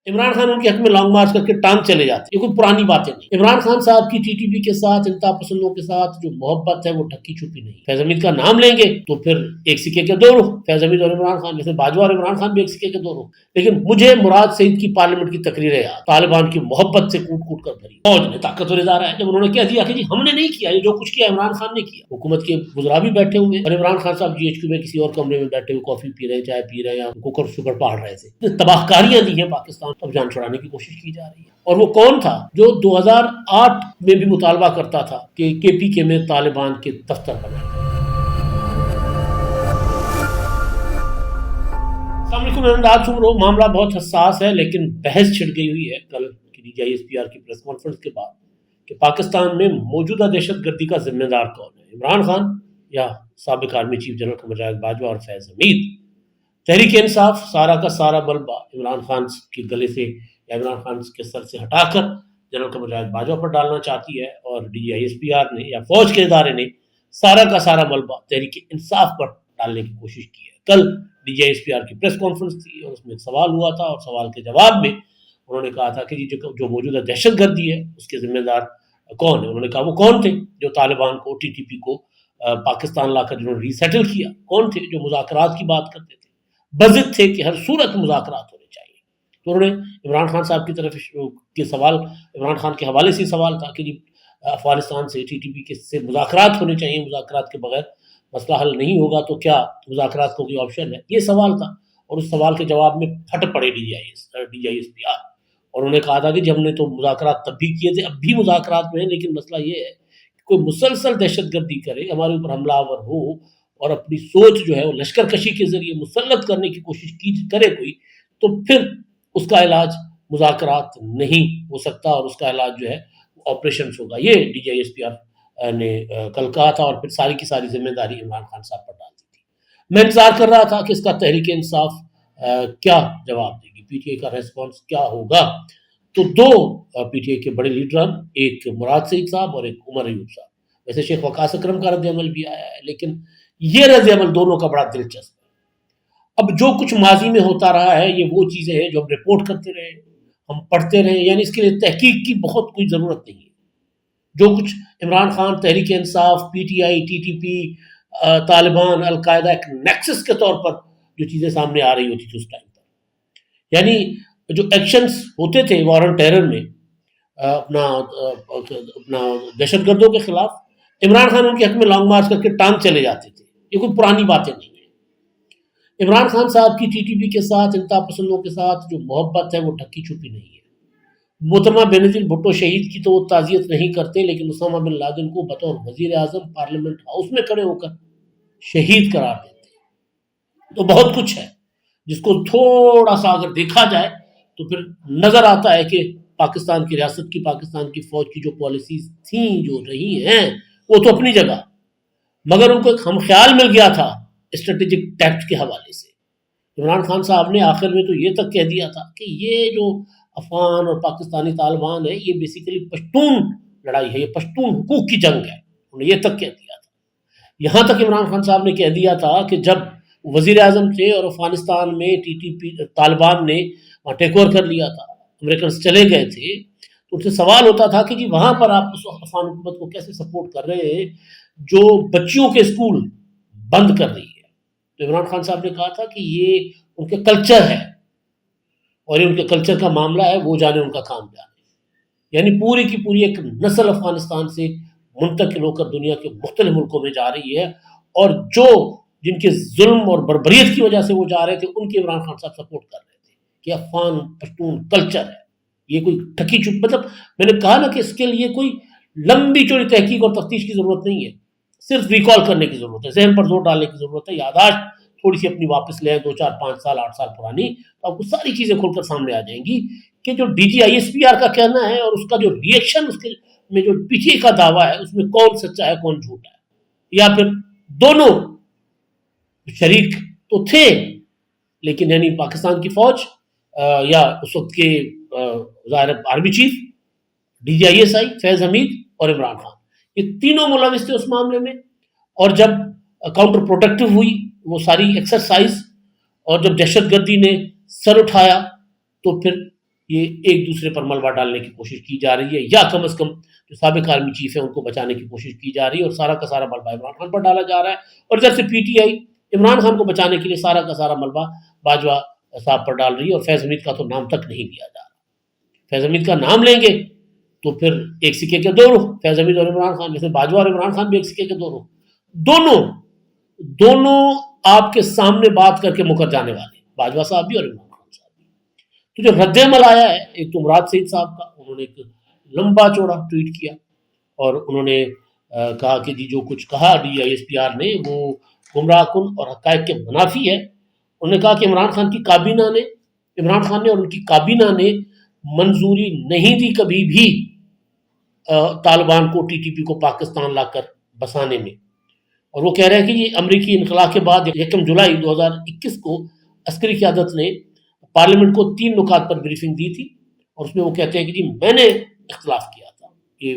عمران خان ان کے حق میں لانگ مارچ کر کے ٹانگ چلے جاتے ہیں، یہ کوئی پرانی باتیں نہیں۔ عمران خان صاحب کی ٹی ٹی پی کے ساتھ، انتہا پسندوں کے ساتھ جو محبت ہے وہ ڈھکی چھپی نہیں۔ فیض حمید کا نام لیں گے تو پھر ایک سکے کے دو رخ، فیض حمید اور عمران خان، جیسے باجوہ اور عمران خان بھی ایک سکے کے دو رخ۔ لیکن مجھے مراد سعید کی پارلیمنٹ کی تقریریں یاد، طالبان کی محبت سے کوٹ کوٹ کر بھری، فوج نے طاقتور ادارہ ہے، جب انہوں نے کہہ دیا کہ جی ہم نے نہیں کیا، یہ جو کچھ کیا عمران خان نے کیا۔ حکومت کے وزراء بھی بیٹھے ہوئے اور عمران خان صاحب جی ایچ کیو میں کسی اور کمرے میں بیٹھے ہوئے کافی پی رہے ہیں، چائے پی رہے ہیں یا کوکر شکر پاڑ رہے تھے۔ تباہ کاریاں دی ہیں پاکستان، اب جان چھڑانے کی کوشش کی جا رہی ہے۔ اور وہ کون تھا جو 2008 میں بھی مطالبہ کرتا تھا کہ کے پی کے میں طالبان کے دفتر بنائے۔ السلام علیکم، انداز سمرو، معاملہ بہت حساس ہے لیکن بحث چھڑ گئی ہوئی ہے کل کی D G I S P R کی پریس کانفرنس کے بعد کہ پاکستان میں موجودہ دہشت گردی کا ذمہ دار کون ہے، عمران خان یا سابق army chief general Qamar Javed Bajwa اور فیض حمید۔ تحریک انصاف سارا کا سارا ملبہ عمران خان کے گلے سے یا عمران خان کے سر سے ہٹا کر جنرل قمر جاوید باجوہ پر ڈالنا چاہتی ہے، اور D G I S P R نے یا فوج کے ادارے نے سارا کا سارا ملبہ تحریک انصاف پر ڈالنے کی کوشش کی ہے۔ کل D G I S P R کی پریس کانفرنس تھی اور اس میں ایک سوال ہوا تھا، اور سوال کے جواب میں انہوں نے کہا تھا کہ جو موجودہ دہشت گردی ہے اس کے ذمہ دار کون ہے۔ انہوں نے کہا وہ کون تھے جو طالبان کو، ٹی ٹی پی کو پاکستان لا کر جنہوں نے ری سیٹل کیا، کون تھے جو مذاکرات کی بات کرتے تھے، بضد تھے کہ ہر صورت مذاکرات ہونے چاہیے۔ تو انہوں نے عمران خان صاحب کی طرف کے سوال، عمران خان کے حوالے سے سوال تھا کہ جی افغانستان سے ٹی ٹی پی کے سے مذاکرات ہونے چاہیے، مذاکرات کے بغیر مسئلہ حل نہیں ہوگا، تو کیا مذاکرات کو کوئی آپشن ہے، یہ سوال تھا۔ اور اس سوال کے جواب میں پھٹ پڑے D G I S P R, اور انہوں نے کہا تھا کہ جی ہم نے تو مذاکرات تب بھی کیے تھے، اب بھی مذاکرات میں ہیں، لیکن مسئلہ یہ ہے کہ کوئی مسلسل دہشت گردی کرے، ہمارے اوپر حملہ آور ہو اور اپنی سوچ جو ہے وہ لشکر کشی کے ذریعے مسلط کرنے کی کوشش کرے کوئی، تو پھر اس کا علاج مذاکرات نہیں ہو سکتا، اور اس کا علاج جو ہے آپریشنز ہوگا۔ یہ D G I S P R نے کل کہا تھا، اور پھر ساری کی ساری ذمہ داری عمران خان صاحب پر ڈال دی تھی۔ میں انتظار کر رہا تھا کہ اس کا تحریک انصاف کیا جواب دے گی، پی ٹی آئی کا ریسپانس کیا ہوگا۔ تو دو پی ٹی آئی کے بڑے لیڈران، ایک مراد سعید صاحب اور ایک عمر ایوب صاحب، ویسے شیخ وقاص اکرم کا رد عمل بھی آیا ہے، لیکن یہ رد عمل دونوں کا بڑا دلچسپ ہے۔ اب جو کچھ ماضی میں ہوتا رہا ہے یہ وہ چیزیں ہیں جو ہم رپورٹ کرتے رہے، ہم پڑھتے رہے، یعنی اس کے لیے تحقیق کی بہت کوئی ضرورت نہیں ہے۔ جو کچھ Imran Khan, Tehreek Insaf, P T I, T T P, Taliban, Al Qaeda ایک نیکسس کے طور پر جو چیزیں سامنے آ رہی ہوتی تھی اس ٹائم پر، یعنی جو ایکشنز ہوتے تھے وار آن ٹیرر میں اپنا دہشت گردوں کے خلاف، عمران خان ان کے حق میں لانگ مارچ کر کے ٹانگ چلے جاتے تھے، یہ کوئی پرانی باتیں نہیں ہیں۔ عمران خان صاحب کی ٹی ٹی پی کے ساتھ، انتہا پسندوں کے ساتھ جو محبت ہے وہ ڈھکی چھپی نہیں ہے۔ محترمہ بینظیر بھٹو شہید کی تو وہ تعزیت نہیں کرتے، لیکن اسامہ بن لادن کو بطور وزیر اعظم پارلیمنٹ ہاؤس میں کھڑے ہو کر شہید قرار دیتے ہیں۔ تو بہت کچھ ہے جس کو تھوڑا سا اگر دیکھا جائے تو پھر نظر آتا ہے کہ پاکستان کی ریاست کی، پاکستان کی فوج کی جو پالیسیز تھیں، جو رہی ہیں، وہ تو اپنی جگہ، مگر ان کو ایک ہم خیال مل گیا تھا اسٹریٹجک ٹیکٹ کے حوالے سے۔ عمران خان صاحب نے آخر میں تو یہ تک کہہ دیا تھا کہ یہ جو افغان اور پاکستانی طالبان ہے یہ بیسیکلی پشتون لڑائی ہے، یہ پشتون حقوق کی جنگ ہے، انہوں نے یہ تک کہہ دیا تھا۔ یہاں تک عمران خان صاحب نے کہہ دیا تھا کہ جب وزیر اعظم تھے اور افغانستان میں ٹی ٹی پی طالبان نے وہاں ٹیک اوور کر لیا تھا، امریکنز چلے گئے تھے، تو ان سے سوال ہوتا تھا کہ جی وہاں پر آپ اس افغان حکومت کو کیسے سپورٹ کر رہے ہیں جو بچیوں کے اسکول بند کر رہی ہے۔ تو عمران خان صاحب نے کہا تھا کہ یہ ان کے کلچر ہے، اور یہ ان کے کلچر کا معاملہ ہے، وہ جانے ان کا کام جانے۔ یعنی پوری کی پوری ایک نسل افغانستان سے منتقل ہو کر دنیا کے مختلف ملکوں میں جا رہی ہے، اور جو جن کے ظلم اور بربریت کی وجہ سے وہ جا رہے تھے ان کی عمران خان صاحب سپورٹ کر رہے تھے کہ افغان پشتون کلچر ہے، یہ کوئی ٹھکی چھپ، مطلب میں نے کہا نا کہ اس کے لیے کوئی لمبی چوڑی تحقیق اور تفتیش کی ضرورت نہیں ہے، صرف ریکال کرنے کی ضرورت ہے، ذہن پر زور ڈالنے کی ضرورت ہے، یادداشت تھوڑی سی اپنی واپس لے 2 4 5 سال 8 سال پرانی، تو آپ کو ساری چیزیں کھول کر سامنے آ جائیں گی کہ جو D G I S P R کا کہنا ہے اور اس کا جو ریئیکشن، اس کے میں جو پی ٹی آئی کا دعویٰ ہے، اس میں کون سچا ہے کون جھوٹا ہے، یا پھر دونوں شریک تو تھے، لیکن یعنی پاکستان کی فوج یا اس وقت کے ظاہر army chief, D G I S I Faiz Hameed اور عمران خان، یہ تینوں ملوث تھے اس معاملے میں۔ اور جب کاؤنٹر پروڈکٹیو ہوئی وہ ساری ایکسرسائز، اور جب دہشت گردی نے سر اٹھایا، تو پھر یہ ایک دوسرے پر ملبہ ڈالنے کی کوشش کی جا رہی ہے، یا کم از کم جو سابق آرمی چیف ہیں ان کو بچانے کی کوشش کی جا رہی ہے، اور سارا کا سارا ملبہ عمران خان پر ڈالا جا رہا ہے. اور ادھر سے پی ٹی آئی عمران خان کو بچانے کے لیے سارا کا سارا ملبہ باجوہ صاحب پر ڈال رہی ہے، اور فیض حمید کا تو نام تک نہیں لیا جا رہا. فیض حمید کا نام لیں گے تو پھر ایک سکے کے دو رخ، فیض حمید اور عمران خان، جیسے باجوہ اور عمران خان بھی ایک سکے کے دو رخ. دونوں آپ کے سامنے بات کر کے مکر جانے والے، باجوہ صاحب بھی اور عمران خان صاحب بھی. تو جو رد عمل آیا ہے ایک تو مراد سعید صاحب کا، انہوں نے ایک لمبا چوڑا ٹویٹ کیا اور انہوں نے کہا کہ جی جو کچھ کہا D I S P R نے وہ گمراہ کن اور حقائق کے منافی ہے. انہوں نے کہا کہ عمران خان نے اور ان کی کابینہ نے منظوری نہیں دی کبھی بھی طالبان کو ٹی ٹی پی کو پاکستان لا کر بسانے میں. اور وہ کہہ رہے ہیں کہ یہ امریکی انخلا کے بعد 1 جولائی 2021 کو عسکری قیادت نے پارلیمنٹ کو 3 نکات پر بریفنگ دی تھی، اور اس میں وہ کہتے ہیں کہ جی میں نے اختلاف کیا تھا. یہ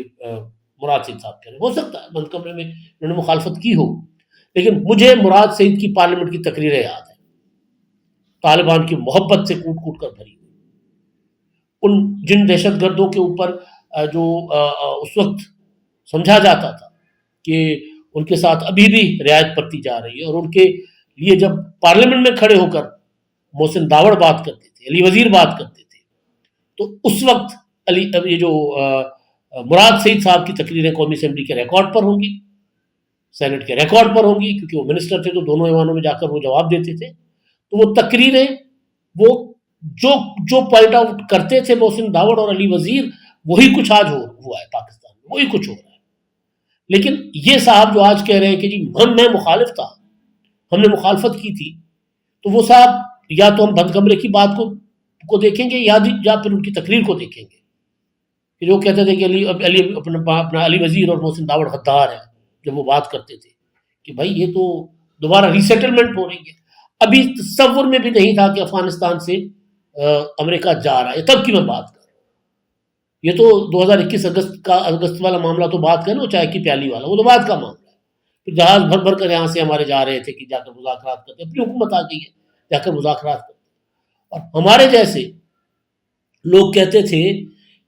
مراد سعید صاحب کہہ رہے ہیں. ہو سکتا ہے بند کمرے میں انہوں نے مخالفت کی ہو، لیکن مجھے مراد سعید کی پارلیمنٹ کی تقریریں یاد ہیں، طالبان کی محبت سے کوٹ کوٹ کر بھری ہوئی. ان جن دہشت گردوں کے اوپر جو اس وقت سمجھا جاتا تھا کہ ان کے ساتھ ابھی بھی رعایت برتی جا رہی ہے، اور ان کے لیے جب پارلیمنٹ میں کھڑے ہو کر محسن داوڑ بات کرتے تھے، علی وزیر بات کرتے تھے، تو اس وقت یہ جو مراد سعید صاحب کی تقریریں قومی اسمبلی کے ریکارڈ پر ہوں گی، سینٹ کے ریکارڈ پر ہوں گی، کیونکہ وہ منسٹر تھے تو دونوں ایوانوں میں جا کر وہ جواب دیتے تھے. تو وہ تقریریں وہ جو پوائنٹ آؤٹ کرتے تھے محسن داوڑ اور علی وزیر، وہی کچھ آج ہوا ہے پاکستان میں، وہی کچھ ہو رہا ہے. لیکن یہ صاحب جو آج کہہ رہے ہیں کہ جی میں مخالف تھا، ہم نے مخالفت کی تھی، تو وہ صاحب یا تو ہم بند کمرے کی بات کو دیکھیں گے یا پھر ان کی تقریر کو دیکھیں گے کہ جو کہتے تھے کہ اپنا علی وزیر اور محسن داوڑ غدار ہے. جب وہ بات کرتے تھے کہ بھائی یہ تو دوبارہ ری سیٹلمنٹ ہو رہی ہے، ابھی تصور میں بھی نہیں تھا کہ افغانستان سے امریکہ جا رہا ہے، تب کی میں بات کر رہا ہوں. یہ تو 2021 اگست والا معاملہ تو بات کریں، وہ چائے کی پیالی والا، وہ تو بات کا معاملہ ہے. پھر جہاز بھر بھر کر یہاں سے ہمارے جا رہے تھے کہ جا کر مذاکرات کرتے، اپنی حکومت آ گئی ہے جا کر مذاکرات کرتے. اور ہمارے جیسے لوگ کہتے تھے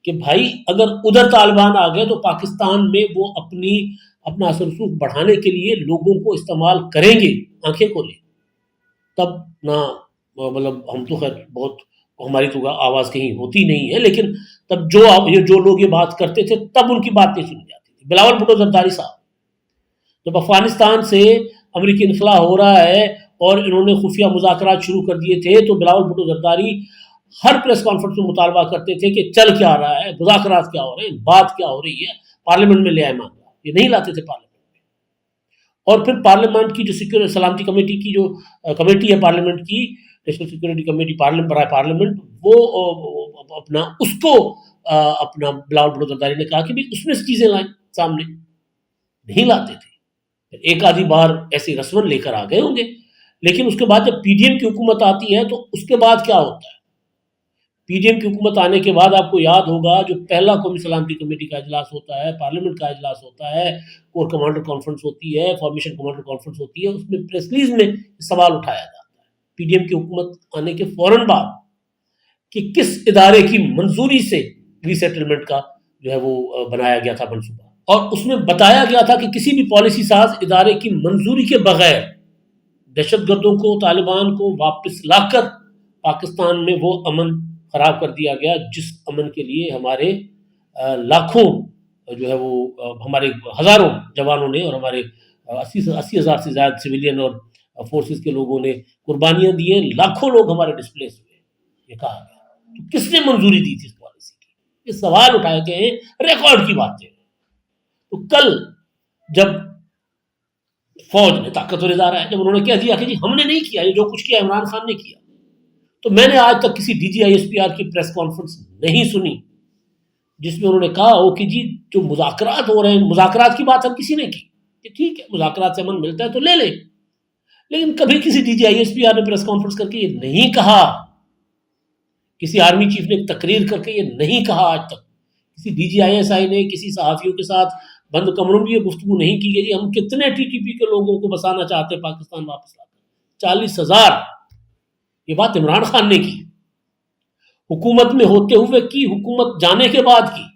کہ بھائی اگر ادھر طالبان آ گئے تو پاکستان میں وہ اپنا اثر رسوخ بڑھانے کے لیے لوگوں کو استعمال کریں گے آنکھیں کو لے. تب نہ مطلب ہم تو خیر بہت ہماری تو آواز کہیں ہوتی نہیں ہے، لیکن تب جو لوگ یہ بات کرتے تھے تب ان کی بات نہیں سنی جاتی تھی. بلاول بھٹو زرداری صاحب جب افغانستان سے امریکی انخلا ہو رہا ہے اور انہوں نے خفیہ مذاکرات شروع کر دیے تھے، تو بلاول بھٹو زرداری ہر پریس کانفرنس میں مطالبہ کرتے تھے کہ چل کیا رہا ہے، مذاکرات کیا ہو رہے ہیں، بات کیا ہو رہی ہے، پارلیمنٹ میں لے آئے معاملہ. یہ نہیں لاتے تھے پارلیمنٹ میں. اور پھر پارلیمنٹ کی جو سلامتی کمیٹی کی جو کمیٹی ہے پارلیمنٹ کی، نیشنل سیکورٹی کمیٹی برائے پارلیمنٹ، وہ اپنا بلاول بھٹو زرداری نے کہا کہ بھی اس میں سے چیزیں لائیں، سامنے نہیں لاتے تھے. ایک آدھی بار ایسی رسمن لے کر آ گئے ہوں گے، لیکن اس کے بعد جب پی ڈی ایم کی حکومت آتی ہے تو اس کے بعد کیا ہوتا ہے؟ پی ڈی ایم کی حکومت آنے کے بعد آپ کو یاد ہوگا جو پہلا قومی سلامتی کمیٹی کا اجلاس ہوتا ہے، پارلیمنٹ کا اجلاس ہوتا ہے، کور کمانڈر کانفرنس ہوتی ہے، فارمیشن کمانڈر کانفرنس ہوتی ہے، اس میں پریس ریلیز میں سوال اٹھایا جاتا ہے پی ڈی ایم کی حکومت آنے کے فوراً بعد کہ کس ادارے کی منظوری سے ری سیٹلمنٹ کا جو ہے وہ بنایا گیا تھا منصوبہ. اور اس میں بتایا گیا تھا کہ کسی بھی پالیسی ساز ادارے کی منظوری کے بغیر دہشت گردوں کو، طالبان کو واپس لا کر پاکستان میں وہ امن خراب کر دیا گیا جس امن کے لیے ہمارے لاکھوں جو ہے وہ ہمارے ہزاروں جوانوں نے اور ہمارے 80,000 سے زیادہ سویلین اور فورسز کے لوگوں نے قربانیاں دی ہیں، لاکھوں لوگ ہمارے ڈسپلیس ہوئے. یہ کہا گیا تو کس نے منظوری دی تھی اس پالیسی کی؟ یہ سوال اٹھائے گئے ہیں، ریکارڈ کی باتیں. تو کل جب فوج نے طاقتور ادارہ ہے، جب انہوں نے کہہ دیا کہ جی ہم نے نہیں کیا، یہ جو کچھ کیا عمران خان نے کیا، تو میں نے آج تک کسی D G I S P R کی پریس کانفرنس نہیں سنی جس میں انہوں نے کہا ہو کہ جی جو مذاکرات ہو رہے ہیں، مذاکرات کی بات ہم کسی نے کی کہ ٹھیک ہے مذاکرات سے امن ملتا ہے تو لے لیں، لیکن کبھی کسی D G I S P R نے پریس کانفرنس کر کے یہ نہیں کہا، کسی آرمی چیف نے تقریر کر کے یہ نہیں کہا، آج تک کسی ڈی جی آئی ایس آئی نے کسی صحافیوں کے ساتھ بند کمروں میں یہ گفتگو نہیں کی کہ جی ہم کتنے ٹی ٹی پی کے لوگوں کو بسانا چاہتے ہیں پاکستان واپس لا کر، 40,000. یہ بات عمران خان نے کی. حکومت میں ہوتے ہوئے کی، حکومت جانے کے بعد کی.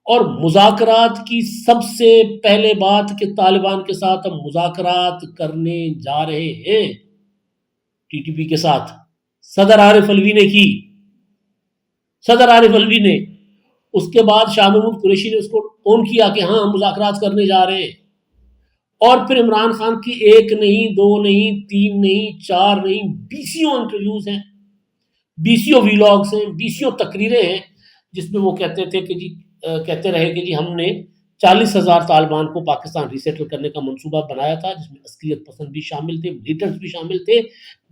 اور مذاکرات کی سب سے پہلے بات کہ طالبان کے ساتھ ہم مذاکرات کرنے جا رہے ہیں ٹی ٹی پی کے ساتھ، صدر عارف الوی نے کی. صدر عارف الوی نے اس کے بعد شاہ محمود قریشی نے اس کو اون کیا کہ ہاں ہم مذاکرات کرنے جا رہے ہیں. اور پھر عمران خان کی ایک نہیں، دو نہیں، تین نہیں، چار نہیں، بیسیوں انٹرویوز ہیں، بیسیوں ویلاگس ہیں، بیسیوں تقریریں ہیں جس میں وہ کہتے تھے کہ جی کہتے رہے کہ جی ہم نے 40,000 طالبان کو پاکستان ریسیٹل کرنے کا منصوبہ بنایا تھا، جس میں عسکریت پسند بھی شامل تھے، ملیٹنٹس بھی شامل تھے،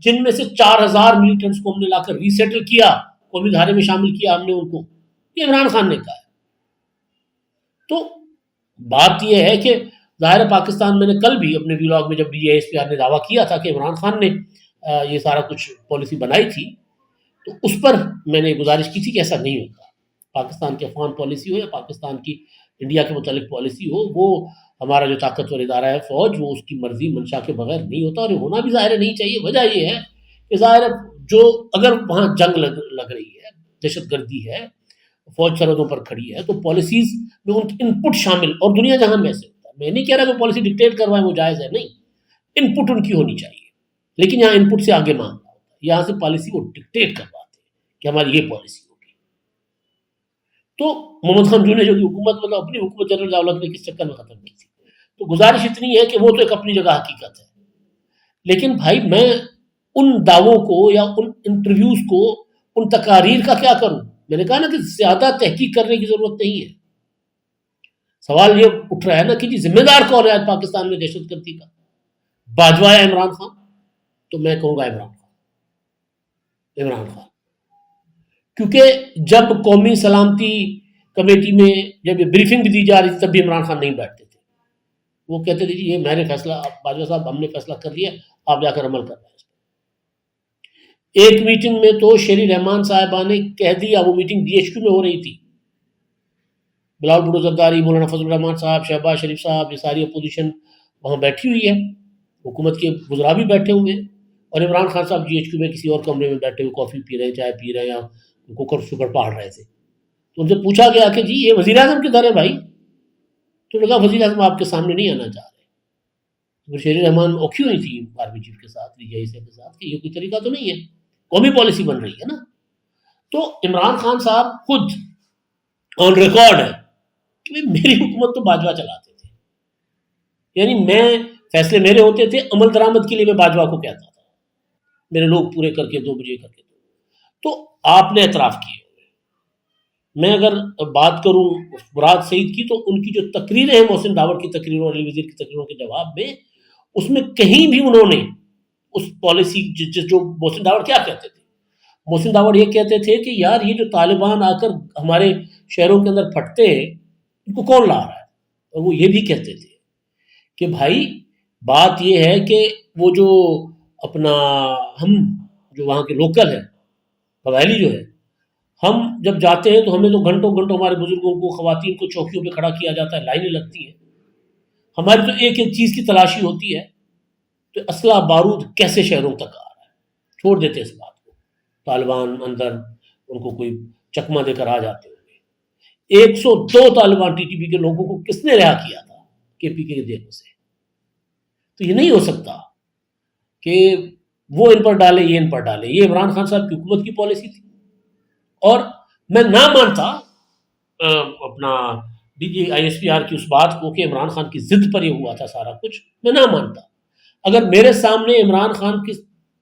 جن میں سے 4,000 ملیٹنٹس کو ہم نے لا کر ریسیٹل کیا، قومی دھارے میں شامل کیا ہم نے ان کو. یہ عمران خان نے کہا ہے. تو بات یہ ہے کہ ظاہر پاکستان، میں نے کل بھی اپنے ویلاگ میں جب ڈی ایس پی آر نے دعویٰ کیا تھا کہ عمران خان نے یہ سارا کچھ پالیسی بنائی تھی، تو اس پر میں نے گزارش کی تھی کہ ایسا نہیں ہوتا. پاکستان کی افغان پالیسی ہو یا پاکستان کی انڈیا کے متعلق پالیسی ہو، وہ ہمارا جو طاقتور ادارہ ہے فوج، وہ اس کی مرضی منشا کے بغیر نہیں ہوتا، اور یہ ہونا بھی ظاہر نہیں چاہیے. وجہ یہ ہے کہ ظاہر جو اگر وہاں جنگ لگ رہی ہے، دہشت گردی ہے، فوج سرحدوں پر کھڑی ہے، تو پالیسیز میں ان کی ان پٹ شامل، اور دنیا جہاں میں سے ہوتا ہے. میں نہیں کہہ رہا کہ پالیسی ڈکٹیٹ کروائیں، وہ جائز ہے، نہیں، ان پٹ ان کی ہونی چاہیے. لیکن یہاں ان پٹ سے آگے مانگنا ہوتا ہے، یہاں سے پالیسی وہ ڈکٹیٹ کرواتے ہیں کہ ہماری یہ پالیسی ہوگی. تو محمد خان جو نے جو حکومت، مطلب اپنی حکومت جنرل ضیاء الحق نے کس چکر میں ختم کی تھی. تو گزارش اتنی ہے کہ وہ تو ایک اپنی جگہ حقیقت ہے، لیکن بھائی میں ان دعووں کو یا ان انٹرویوز کو، ان تقاریر کا کیا کروں؟ میں نے کہا نا کہ زیادہ تحقیق کرنے کی ضرورت نہیں ہے. سوال یہ اٹھ رہا ہے نا کہ جی ذمہ دار کون ہے آج پاکستان میں دہشت گردی کا؟ باجوہ یا عمران خان؟ تو میں کہوں گا عمران خان. عمران خان، کیونکہ جب قومی سلامتی کمیٹی میں جب یہ بریفنگ بھی دی جا رہی تھی تب بھی عمران خان نہیں بیٹھتے تھے. وہ کہتے تھے جی یہ میں نے فیصلہ، باجوہ صاحب ہم نے فیصلہ کر لیا، آپ جا کر عمل کر رہے ہیں. ایک میٹنگ میں تو شیری رحمان صاحبہ نے کہہ دیا، وہ میٹنگ ڈی ایچ کیو میں ہو رہی تھی، بلاول بھٹو زرداری، مولانا فضل الرحمان صاحب، شہباز شریف صاحب، یہ ساری اپوزیشن وہاں بیٹھی ہوئی ہے، حکومت کے وزراء بھی بیٹھے ہوئے ہیں، اور عمران خان صاحب جی ایچ کیو میں کسی اور کمرے میں بیٹھے ہوئے کافی پی رہے ہیں، چائے پی رہے ہیں، یا کوکر شکر پاڑ رہے تھے. تو ان سے پوچھا گیا کہ جی یہ وزیر اعظم کدھر ہے بھائی؟ تو لگا وزیر اعظم آپ کے سامنے نہیں آنا چاہ رہے. شیری رحمان اوکھی ہوئی تھی آرمی چیف کے ساتھ، رجائی کے ساتھ، کہ یہ کوئی طریقہ تو نہیں ہے، قومی پالیسی بن رہی ہے نا. تو عمران خان صاحب خود آن ریکارڈ ہے کہ میری حکومت تو باجوہ چلاتے تھے، یعنی میں فیصلے میرے ہوتے تھے، عمل درآمد کے لیے میں باجوہ کو کہتا تھا میرے لوگ پورے کر کے دو، مجھے کر کے دو. تو آپ نے اعتراف کیے ہوئے. میں اگر بات کروں مراد سعید کی، تو ان کی جو تقریریں ہیں محسن داوڑ کی تقریروں اور علی وزیر کی تقریروں کے جواب میں، اس میں کہیں بھی انہوں نے اس پالیسی جو محسن داوڑ کیا کہتے تھے، محسن داوڑ یہ کہتے تھے کہ یار یہ جو طالبان آ کر ہمارے شہروں کے اندر پھٹتے ہیں، ان کو کون لا رہا ہے؟ اور وہ یہ بھی کہتے تھے کہ بھائی بات یہ ہے کہ وہ جو اپنا ہم جو وہاں کے لوکل ہیں، قبائلی جو ہے، ہم جب جاتے ہیں تو ہمیں تو گھنٹوں گھنٹوں ہمارے بزرگوں کو، خواتین کو چوکیوں پہ کھڑا کیا جاتا ہے، لائنیں لگتی ہیں، ہماری تو ایک ایک چیز کی تلاشی ہوتی ہے. تو اسلحہ بارود کیسے شہروں تک آ رہا ہے؟ چھوڑ دیتے اس بات کو، طالبان اندر ان کو کوئی چکمہ دے کر آ جاتے ہوئے. 102 طالبان ٹی ٹی پی کے لوگوں کو کس نے رہا کیا تھا؟ کے پی کے دیکھنے سے. تو یہ نہیں ہو سکتا کہ وہ ان پر ڈالے، یہ ان پر ڈالے. یہ عمران خان صاحب کی حکومت کی پالیسی تھی. اور میں نہ مانتا اپنا D G I S P R کی اس بات کو کہ عمران خان کی ضد پر یہ ہوا تھا سارا کچھ، میں نہ مانتا اگر میرے سامنے عمران خان کی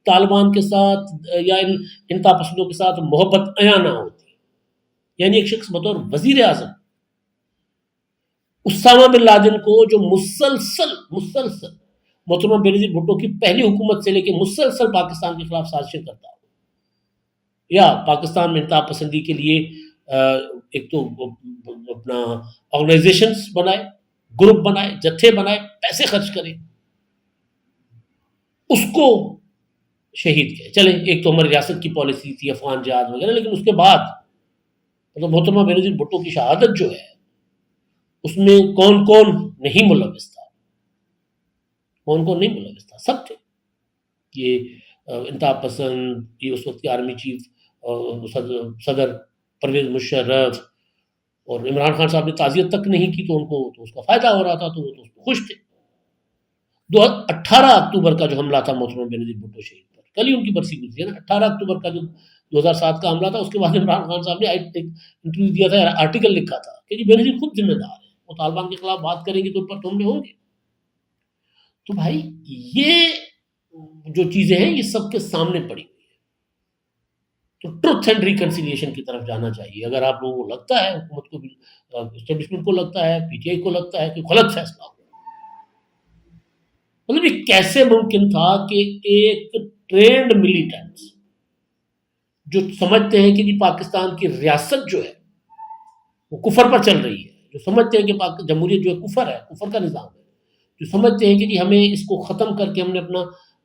طالبان کے ساتھ یا انتہا پسندوں کے ساتھ محبت عیاں نہ ہوتی. یعنی ایک شخص بطور وزیر اعظم اسامہ بن لادن کو جو مسلسل محترمہ بینظیر بھٹو کی پہلی حکومت سے لے کے مسلسل پاکستان کے خلاف سازشیں کرتا ہو، یا پاکستان میں انتہا پسندی کے لیے ایک تو اپنا آرگنائزیشنز بنائے، گروپ بنائے، جتھے بنائے، پیسے خرچ کرے، اس کو شہید کیا. چلے ایک تو ہماری ریاست کی پالیسی تھی افغان جہاد وغیرہ، لیکن اس کے بعد مطلب محترمہ بینظیر بھٹو کی شہادت جو ہے اس میں کون کون نہیں ملوث تھا؟ کون کون نہیں ملوث تھا؟ سب تھے. یہ انتہا پسند، یہ اس وقت کے آرمی چیف صدر پرویز مشرف اور عمران خان صاحب نے تعزیت تک نہیں کی، تو ان کو تو اس کا فائدہ ہو رہا تھا، تو وہ تو اس پہ خوش تھے۔ 18 اکتوبر کا جو حملہ تھا محترم بینظیر بھٹو شہید پر، کل ہی ان کی برسی گزری ہے نا، 18 اکتوبر کا جو 2007 کا حملہ تھا، اس کے بعد عمران خان صاحب نے ایک انٹرویو دیا تھا، آرٹیکل لکھا تھا کہ جی بینظیر خود ذمہ دار ہے، وہ طالبان کے خلاف بات کریں گے تو ان پر تو ہم ہوں گے۔ تو بھائی یہ جو چیزیں ہیں یہ سب کے سامنے پڑی ہوئی ہے، تو ٹروتھ اینڈ ریکنسیلیشن کی طرف جانا چاہیے۔ اگر آپ لوگوں کو لگتا ہے، حکومت کو بھی، اسٹیبلشمنٹ کو لگتا ہے، پی ٹی آئی کو لگتا ہے کہ غلط فیصلہ ہو، مطلب یہ کیسے ممکن تھا کہ ایک ٹرینڈ ملیٹنٹس جو سمجھتے ہیں کہ جی پاکستان کی ریاست جو ہے وہ کفر پر چل رہی ہے، جو سمجھتے ہیں کہ جمہوریت جو ہے کفر ہے، کفر کا نظام ہے، جو سمجھتے ہیں کہ جی ہمیں اس کو ختم کر کے ہم نے اپنا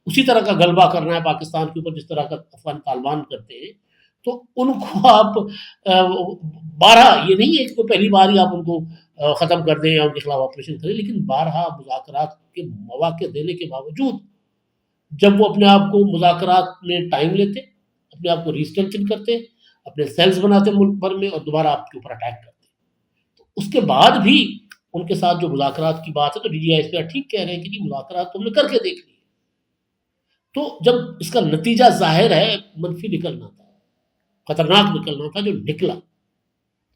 اسی طرح کا غلبہ کرنا ہے پاکستان کے اوپر جس طرح کا افغان طالبان کرتے ہیں، تو ان کو آپ 12، یہ نہیں ہے کہ کوئی پہلی بار ہی آپ ان کو ختم کر دیں یا ان کے خلاف آپریشن کریں، لیکن 12 مذاکرات کے مواقع دینے کے باوجود جب وہ اپنے آپ کو مذاکرات میں ٹائم لیتے، اپنے آپ کو ریسٹرکچر کرتے، اپنے سیلز بناتے ملک بھر میں اور دوبارہ آپ کے اوپر اٹیک کرتے، تو اس کے بعد بھی ان کے ساتھ جو مذاکرات کی بات ہے، تو D G I S P R ٹھیک کہہ رہے ہیں کہ جی مذاکرات تو ہم نے کر کے دیکھ لیے، تو جب اس کا نتیجہ ظاہر ہے منفی نکلنا تھا، خطرناک نکلنا تھا، جو نکلا،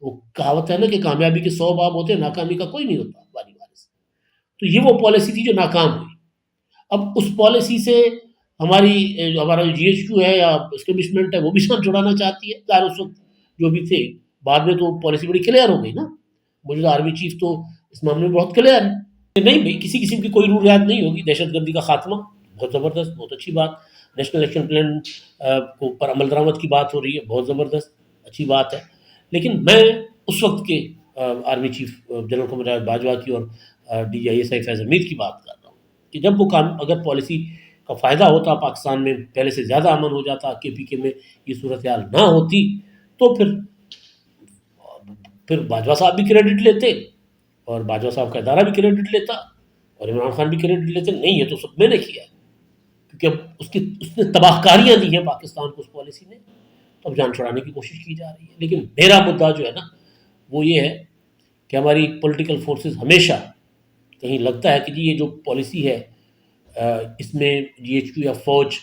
وہ کہاوت ہے نا کہ کامیابی کے 100 باب ہوتے ہیں، ناکامی کا کوئی نہیں ہوتا باری باری سے، تو یہ وہ پالیسی تھی جو ناکام ہوئی۔ اب اس پالیسی سے ہمارا جی ایچ کیو ہے یا اسٹیبلشمنٹ ہے وہ بھی ساتھ جڑانا چاہتی ہے، ظاہر اس وقت جو بھی تھے، بعد میں تو پالیسی بڑی کلیئر ہو گئی نا، موجودہ آرمی چیف تو اس معاملے میں بہت کلیئر ہے، نہیں بھائی کسی قسم کی کوئی رول رعایت نہیں ہوگی، دہشت گردی کا خاتمہ بہت زبردست، بہت اچھی بات، نیشنل ایکشن پلان کو پر عمل درآمد کی بات ہو رہی ہے، بہت زبردست اچھی بات ہے، لیکن میں اس وقت کے army chief general Qamar Bajwa کی اور D G I S I Faiz حمید کی بات کر رہا ہوں کہ جب وہ اگر پالیسی کا فائدہ ہوتا، پاکستان میں پہلے سے زیادہ امن ہو جاتا، کے پی کے میں یہ صورتحال نہ ہوتی، تو پھر باجوہ صاحب بھی کریڈٹ لیتے اور باجوہ صاحب کا ادارہ بھی کریڈٹ لیتا اور عمران خان بھی کریڈٹ لیتے، نہیں یہ تو سب میں نے کیا ہے، کیونکہ اب اس نے تباہ کاریاں دی ہیں پاکستان کو اس پالیسی نے، تو اب جان چھڑانے کی کوشش کی جا رہی ہے۔ لیکن میرا مدعا جو ہے نا وہ یہ ہے کہ ہماری پولیٹیکل فورسز ہمیشہ کہیں لگتا ہے کہ جی یہ جو پالیسی ہے اس میں جی ایچ کیو یا فوج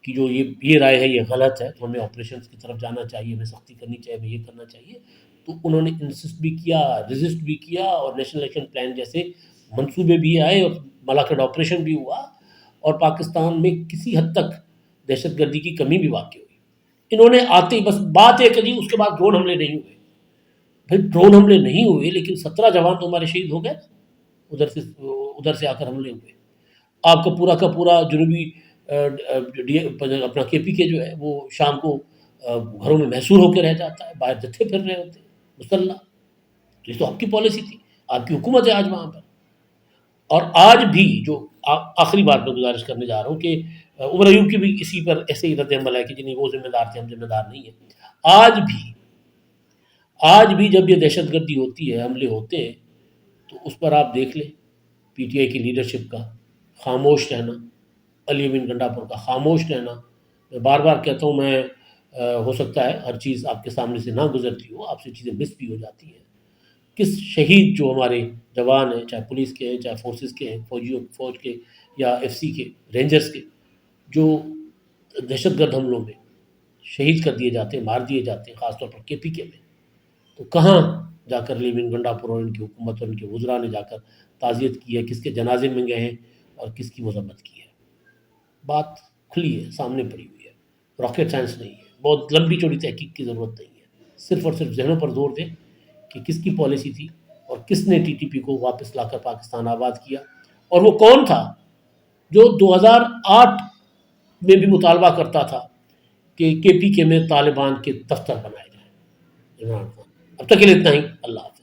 کی جو یہ رائے ہے یہ غلط ہے، تو ہمیں آپریشنز کی طرف جانا چاہیے، ہمیں سختی کرنی چاہیے، ہمیں یہ کرنا چاہیے، تو انہوں نے انسسٹ بھی کیا، ریزسٹ بھی کیا، اور نیشنل ایکشن پلان جیسے منصوبے بھی آئے اور ملاکنڈ آپریشن بھی ہوا، اور پاکستان میں کسی حد تک دہشت گردی کی کمی بھی واقع ہوئی۔ انہوں نے آتے ہی بس بات ہے کہ جی اس کے بعد ڈرون حملے نہیں ہوئے، بھائی ڈرون حملے نہیں ہوئے لیکن 17 جوان تو ہمارے شہید ہو گئے، ادھر سے آ کر حملے ہوئے، آپ کا پورا جنوبی اپنا کے پی کے جو ہے وہ شام کو گھروں میں محصور ہو کے رہ جاتا ہے، باہر جتھے پھر رہے ہوتے مسلح، تو یہ تو آپ کی پالیسی تھی، آپ کی حکومت ہے آج وہاں پر۔ اور آج بھی جو آخری بات میں گزارش کرنے جا رہا ہوں کہ عمر ایوب کی بھی اسی پر ایسے ہی رد عمل ہے کہ جنہیں وہ ذمہ دار تھے، ہم ذمہ دار نہیں ہیں۔ آج بھی جب یہ دہشت گردی ہوتی ہے، حملے ہوتے ہیں، تو اس پر آپ دیکھ لیں پی ٹی آئی کی لیڈرشپ کا خاموش رہنا، علی امین گنڈاپور کا خاموش رہنا۔ میں بار بار کہتا ہوں، میں ہو سکتا ہے ہر چیز آپ کے سامنے سے نہ گزرتی ہو، آپ سے چیزیں مس بھی ہو جاتی ہیں، کس شہید جو ہمارے جوان ہیں، چاہے پولیس کے ہیں، چاہے فورسز کے ہیں، فوج کے یا ایف سی کے، رینجرز کے، جو دہشت گرد حملوں میں شہید کر دیے جاتے ہیں، مار دیے جاتے ہیں، خاص طور پر کے پی کے میں، تو کہاں جا کر علی امین گنڈاپور اور ان کی حکومت اور ان کے وزراء نے جا کر تعزیت کی ہے، کس کے جنازے میں گئے ہیں اور کس کی مذمت کی ہے؟ بات کھلی ہے، سامنے پڑی ہوئی ہے، راکٹ سائنس نہیں ہے، بہت لمبی چوڑی تحقیق کی ضرورت نہیں ہے، صرف اور صرف ذہنوں پر زور دیں کہ کس کی پالیسی تھی اور کس نے ٹی ٹی پی کو واپس لا کر پاکستان آباد کیا، اور وہ کون تھا جو 2008 میں بھی مطالبہ کرتا تھا کہ کے پی کے میں طالبان کے دفتر بنائے جائیں؟ عمران خان۔ اب تک کے لیے اتنا ہی، اللہ حافظ۔